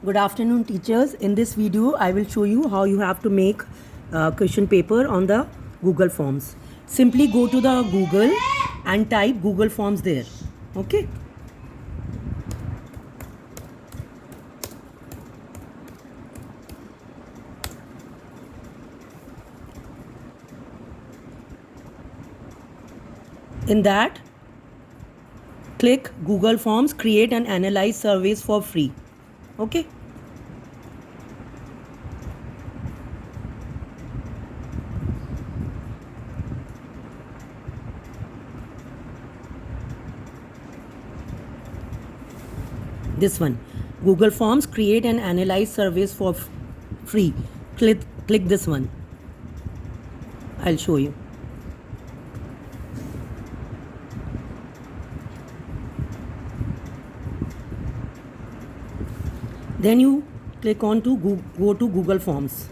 Good afternoon, teachers. In this video, I will show you how you have to make question paper on the Google Forms. Simply go to the Google and type Google Forms there. Okay. In that, click Google Forms, create and analyze surveys for free. Okay. This one, Google Forms, create and analyze surveys for free. Click this one. I'll show you. Then you click on to go to Google Forms.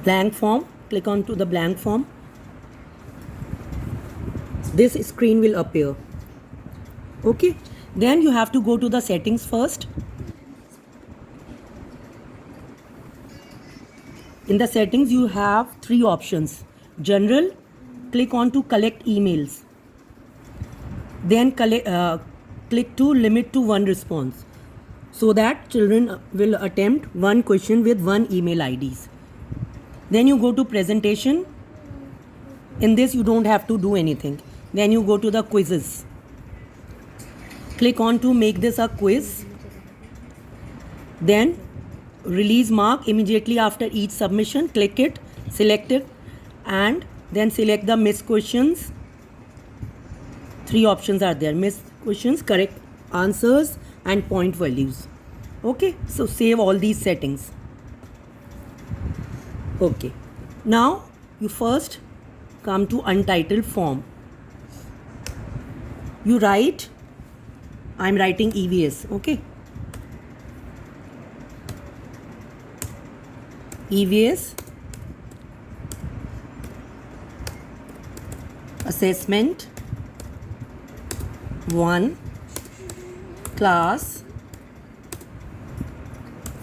Blank form, click on to the blank form. This screen will appear. Okay, then you have to go to the settings first. In the settings, you have three options. General, click on to collect emails. Then click to limit to one response, so that children will attempt one question with one email IDs. Then you go to presentation. In this, you don't have to do anything. Then you go to the quizzes. Click on to make this a quiz. Then release mark immediately after each submission. Click it, select it, and then select the missed questions. Three options are there: missed questions, correct answers, and point values. Okay, so save all these settings. Okay, now you first come to untitled form. You write, I'm writing EVS. Okay, EVS assessment 1 class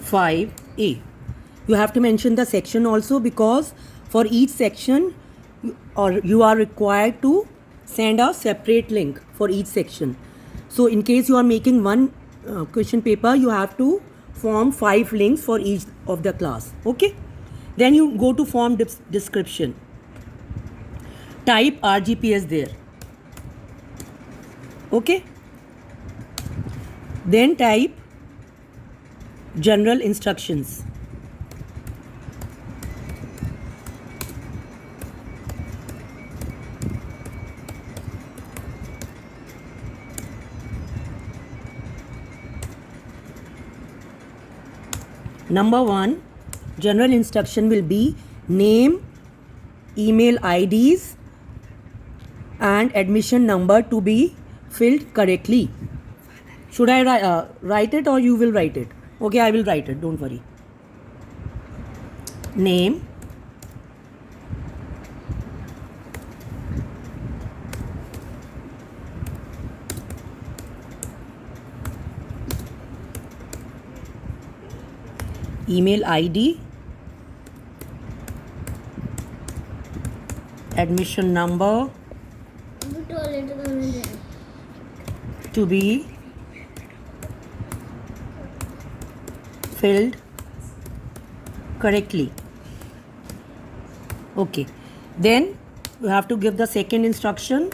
5A. You have to mention the section also, because for each section you are required to send a separate link for each section. So in case you are making one question paper, you have to form 5 links for each of the class. Okay, then you go to form description. Type RGPS there. Okay, then type general instructions. Number 1, general instruction will be name, email IDs, and admission number to be filled correctly. Should I write it or you will write it? Okay, I will write it, don't worry. Name, email ID, admission number to be filled correctly. Okay, then you have to give the second instruction: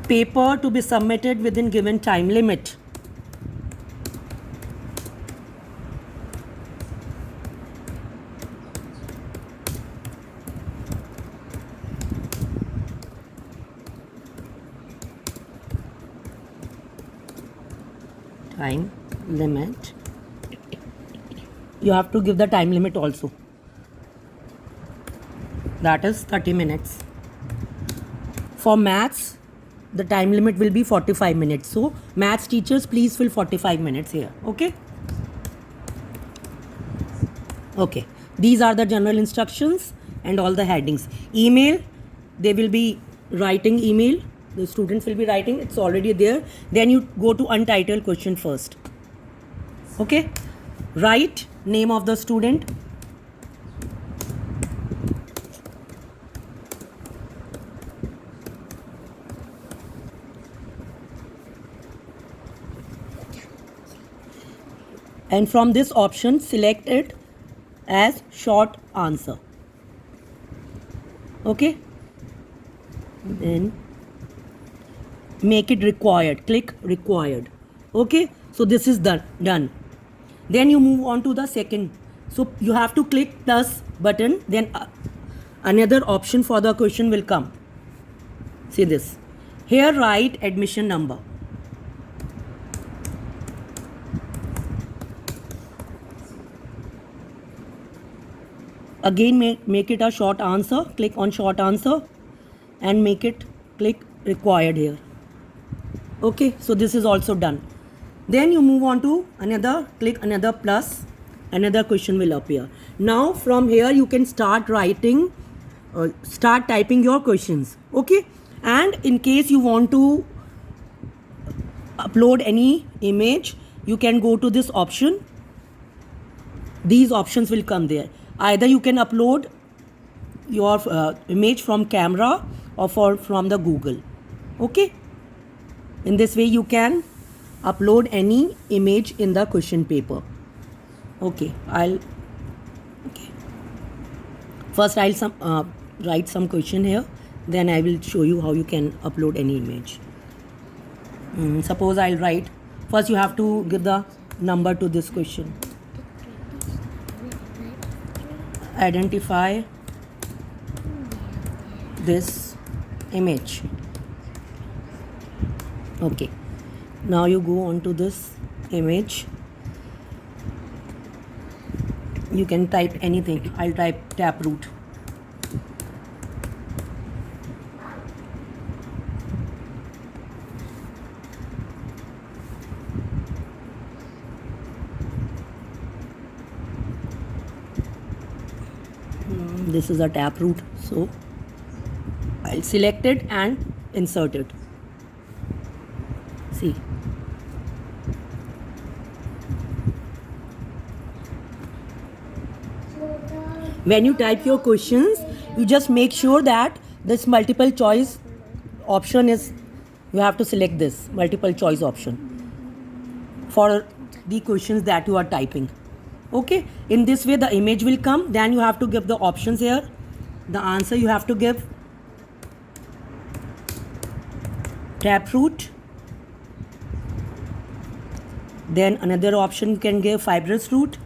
paper to be submitted within given time limit. Time limit. You have to give the time limit also. That is 30 minutes. For maths, the time limit will be 45 minutes. So maths teachers, please fill 45 minutes here. Okay. Okay. These are the general instructions. and all the headings. Email, they will be writing email. The students will be writing. It's already there. Then you go to untitled question first. Okay. Write name of the student. And from this option, select it as short answer. Okay. Then make it required. Click required. Okay. So this is done. Then you move on to the second. So you have to click plus button. Then another option for the question will come. See this. Here write admission number. Again make it a short answer. Click on short answer and make it click required here. Okay, so this is also done. Then you move on to another, click another plus, another question will appear. Now from here you can start writing, start typing your questions. Okay, and in case you want to upload any image, you can go to this option. These options will come there. Either you can upload your image from camera or from the Google. Okay, in this way you can upload any image in the question paper. Okay, first I'll write some question here, then I will show you how you can upload any image. Suppose I'll write, first you have to give the number to this question. Identify this image. Okay, now you go on to this image. You can type anything. I'll type taproot. This is a taproot, so I'll select it and insert it. See, when you type your questions, you just make sure that this multiple choice option is, you have to select this multiple choice option for the questions that you are typing. Okay, in this way the image will come. Then you have to give the options here. The answer you have to give taproot. Then another option you can give fibrous root.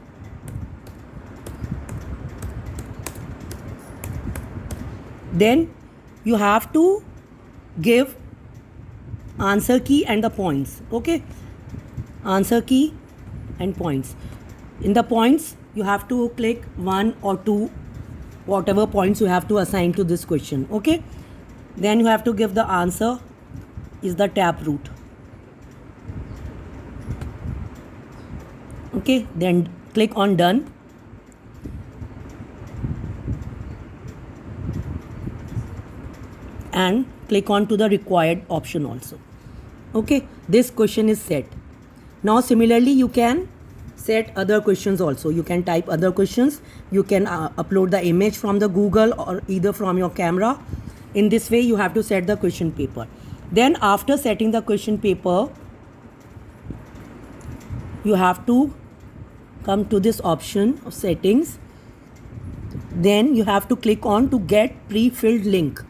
Then you have to give answer key and the points. Okay, answer key and points. In the points you have to click 1 or 2, whatever points you have to assign to this question. Okay, then you have to give the answer is the taproot. Okay, then click on done. And click on to the required option also. Okay, this question is set. Now similarly you can set other questions also. You can type other questions. You can upload the image from the Google or either from your camera. In this way you have to set the question paper. Then after setting the question paper, you have to come to this option of settings. Then you have to click on to get pre-filled link.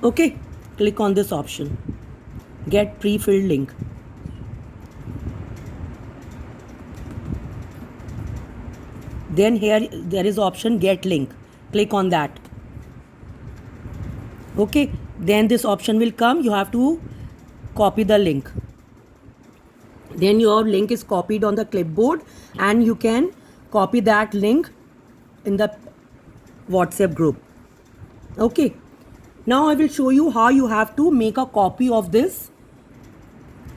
Okay, click on this option, get pre-filled link. Then here there is option get link. Click on that. Okay, then this option will come. You have to copy the link. Then your link is copied on the clipboard and you can copy that link in the WhatsApp group. Okay, now I will show you how you have to make a copy of this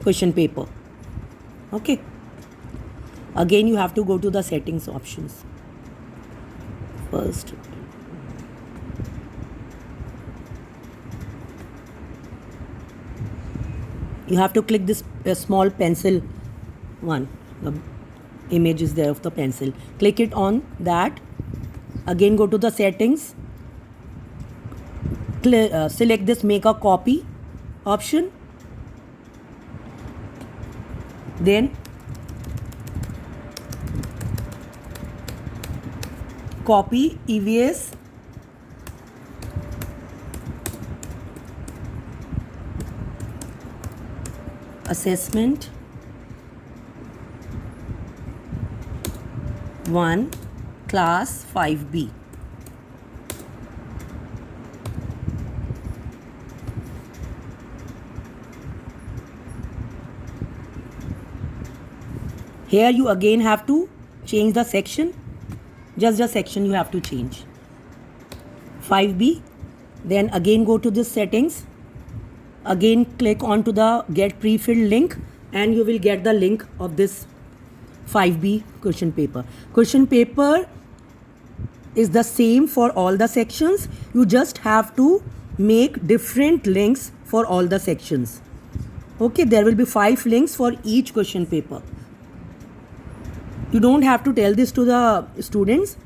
question paper. Okay, again you have to go to the settings options. First You have to click this small pencil one. The image is there of the pencil. Click it on that. Again go to the settings. Select this make a copy option. Then copy EVS. Assessment 1 class 5B. Here you again have to change the section, just the section you have to change. 5B, then again go to the settings, again click onto the get pre-filled link and you will get the link of this 5B question paper. Question paper is the same for all the sections. You just have to make different links for all the sections. Okay, there will be 5 links for each question paper. You don't have to tell this to the students.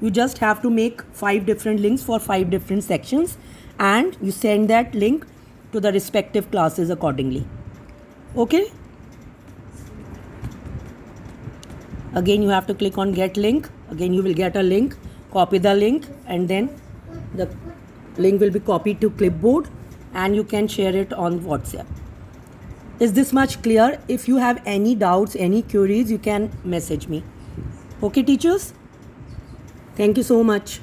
You just have to make 5 different links for 5 different sections and you send that link to the respective classes accordingly. Okay? Again you have to click on get link. Again you will get a link. Copy the link and then the link will be copied to clipboard and you can share it on WhatsApp. Is this much clear? If you have any doubts, any queries, you can message me. Okay, teachers? Thank you so much.